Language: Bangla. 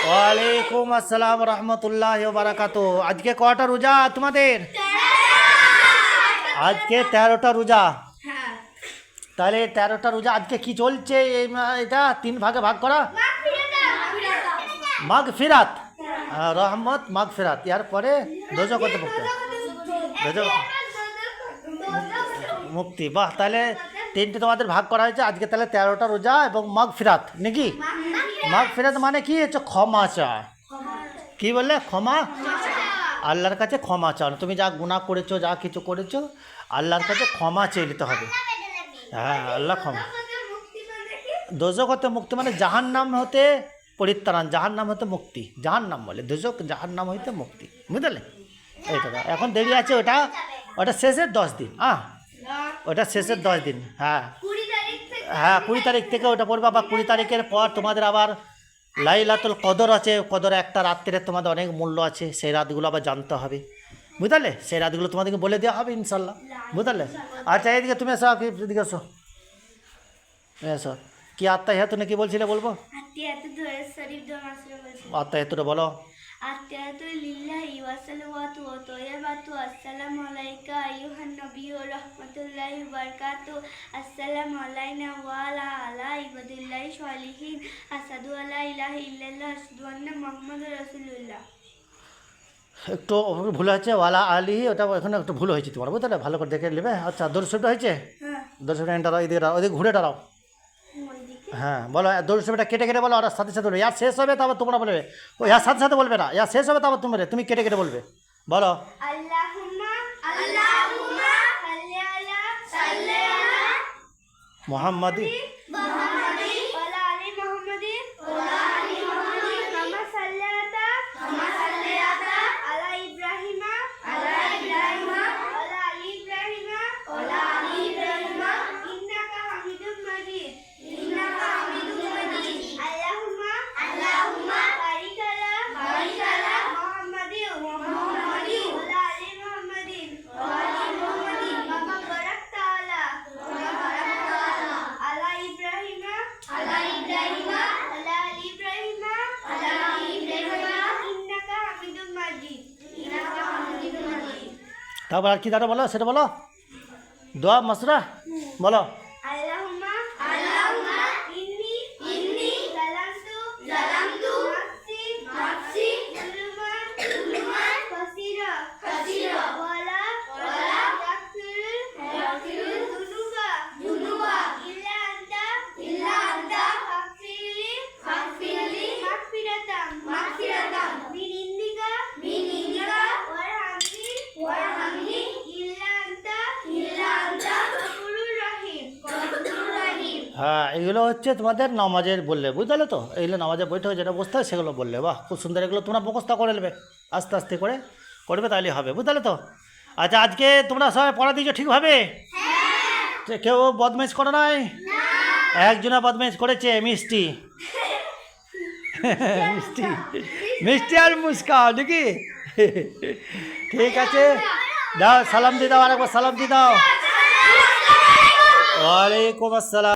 ওয়ালাইকুম আসসালাম রহমতুল্লাহ বারাকাতু। আজকে কটা রোজা তোমাদের? আজকে 13টা রোজা। তাহলে 13টা রোজা আজকে কি চলছে? এটা 3 ভাগে ভাগ করা। মাগফিরাত, রহমত, মাগফিরাত। এর পরে দোজখ হতে মুক্তি। বাহ, তাহলে 3টে তোমাদের ভাগ করা হয়েছে আজকে। তাহলে 13টা রোজা এবং মাগফিরাত নাকি? মাগফিরাত মানে কি হচ্ছে? ক্ষমা চাওয়া। কি বললে? ক্ষমা। আল্লাহর কাছে ক্ষমা চাও। তুমি যা গুনাহ করেছো, যা কিছু করেছো, আল্লাহর কাছে ক্ষমা চেয়ে নিতে হবে। হ্যাঁ, আল্লাহ ক্ষমা। দোজখ হতে মুক্তি মানে জাহান্নাম হতে পরিত্রাণ, জাহান্নাম হতে মুক্তি। জাহান্নাম বলে দোজখ, জাহান্নাম হইতে মুক্তি। বুঝলে? এইটা এখন দেরি আছে। ওটা শেষের 10 দিন। ওটা শেষের 10 দিন। হ্যাঁ হ্যাঁ, 20 তারিখ থেকে ওটা পড়বে। আবার 20 তারিখের পর তোমাদের আবার লাইলাতুল কদর আছে। কদর একটা রাত্রে তোমাদের অনেক মূল্য আছে। সেই রাতগুলো আবার জানতে হবে। বুঝলে? সেই রাতগুলো তোমাদেরকে বলে দেওয়া হবে ইনশাল্লাহ। বুঝলে? আচ্ছা, এইদিকে তুমি এসো, এদিকে এসো, এসো। কি আত্মাহিয়াতু নাকি বলছিলে? বলবো আত্মাহিয়াতুটা বলো। আত্তাহিয়াতু লিল্লাহি ওয়া সালাওয়াতু ওয়া তাইয়্যিবাতু আসসালামু আলাইকা আইয়ুহান নাবিয়্যু ওয়া রাহমাতুল্লাহি ওয়া বারাকাতুহু আসসালামু আলাইনা ওয়া আলা ইবাদিল্লাহি সালিহিন আশহাদু আল্লা ইলাহা ইল্লাল্লাহ আশহাদু আন্না মুহাম্মাদুর রাসূলুল্লাহ। একটু ভুল হয়েছে, ওয়ালা আলিহি, ওটা এখানে একটু ভুল হয়েছে তোমার। বুঝলে? ভালো করে দেখে নেবে। আচ্ছা, দর্শকটা হয়েছে। দর্শকটা এন্টারাও, ওদিকে ঘুরে দাঁড়াও। হ্যাঁ, বলো। দর্শকটা কেটে কেটে বলো, আর সাথে সাথে বলবে। ইয়ার শেষ হবে, তারপর তোমরা বলবে। ও ইয়ার সাথে সাথে বলবে না, ইয়ার শেষ হবে তারপর তুমি কেটে কেটে বলবে। বলো। আল্লাহুম্মা সাল্লি আলা মুহাম্মাদি মুহাম্মাদি ওয়া আলা আলি মুহাম্মাদি কামা সাল্লাতা আলা ইব্রাহিমা ওয়া আলা আলি ইব্রাহিমা ইন্নাকা হামিদুম মাজিদ। আল্লাহুম্মা বারিক আলা মুহাম্মাদি ওয়া আলা আলি মুহাম্মাদিন কামা বারাকতা আলা ইব্রাহিমা ওয়া আলা আলি ইব্রাহিমা ইন্নাকা হামিদুম মাজিদ। তারপর আর কি দাঁড়া বলো, সেটা বলো। দোয়া মাসরা বলো। আল্লাহুম্মা ইন্নি যালামতু নাফসি যুলমান কাসীরা ওয়ালা ইয়াগফিরুল যুনুবা ইল্লা আনতা ফাগফিরলি মাগফিরাতাম মিন ইন্দিকা ওয়ারহামনি ইল্লা আনতা গফুরুর রহিম। হ্যাঁ, এগুলো হচ্ছে তোমাদের নামাজের বললে। বুঝলে তো? এইগুলো নামাজের বইটা যেটা বসতে হয় সেগুলো বললে। বাহ, খুব সুন্দর। এগুলো তোমরা মুখস্থ করে নেবে, আস্তে আস্তে করে করবে, তাহলে হবে। বুঝলে তো? আচ্ছা, আজকে তোমরা সবাই পড়া দিয়েছো ঠিকভাবে? কেউ বদমাইশ করো নাই? একজনে বদমাইশ করেছে, মিষ্টি। মিষ্টি আর মুস্কান নাকি? ঠিক আছে, দাও সালাম দিয়ে দাও, আরেকবার সালাম দিয়ে দাও। ওয়ালাইকুম আসসালাম।